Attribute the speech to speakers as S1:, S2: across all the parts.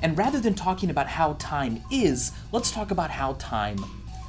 S1: And rather than talking about how time is, let's talk about how time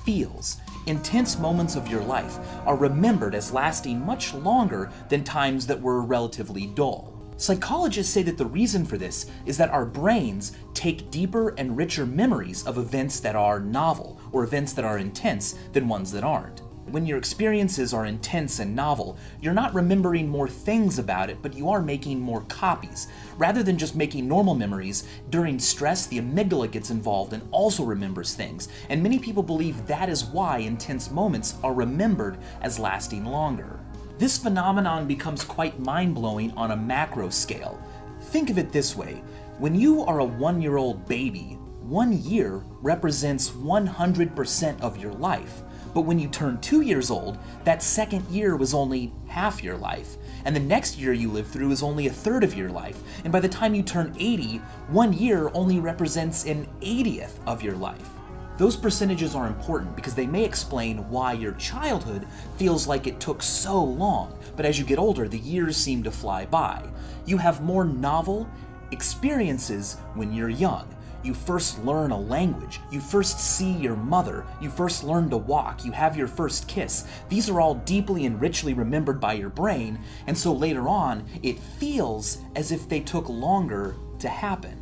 S1: feels. Intense moments of your life are remembered as lasting much longer than times that were relatively dull. Psychologists say that the reason for this is that our brains take deeper and richer memories of events that are novel or events that are intense than ones that aren't. When your experiences are intense and novel, you're not remembering more things about it, but you are making more copies. Rather than just making normal memories, during stress, the amygdala gets involved and also remembers things. And many people believe that is why intense moments are remembered as lasting longer. This phenomenon becomes quite mind-blowing on a macro scale. Think of it this way. When you are a 1-year-old baby, 1 year represents 100% of your life. But when you turn 2 years old, that second year was only half your life. And the next year you live through is only a third of your life. And by the time you turn 80, 1 year only represents an 80th of your life. Those percentages are important because they may explain why your childhood feels like it took so long, but as you get older, the years seem to fly by. You have more novel experiences when you're young. You first learn a language, you first see your mother, you first learn to walk, you have your first kiss. These are all deeply and richly remembered by your brain, and so later on, it feels as if they took longer to happen.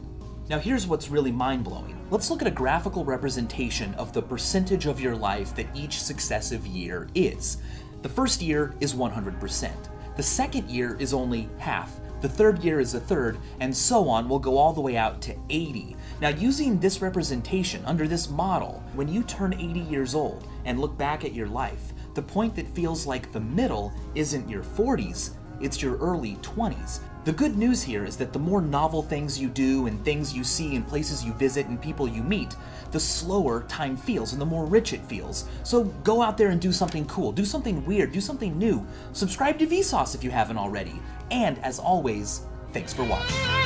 S1: Now here's what's really mind-blowing. Let's look at a graphical representation of the percentage of your life that each successive year is. The first year is 100%. The second year is only half. The third year is a third, and so on will go all the way out to 80. Now using this representation under this model, when you turn 80 years old and look back at your life, the point that feels like the middle isn't your 40s, it's your early 20s. The good news here is that the more novel things you do and things you see and places you visit and people you meet, the slower time feels and the more rich it feels. So go out there and do something cool, do something weird, do something new. Subscribe to Vsauce if you haven't already. And as always, thanks for watching.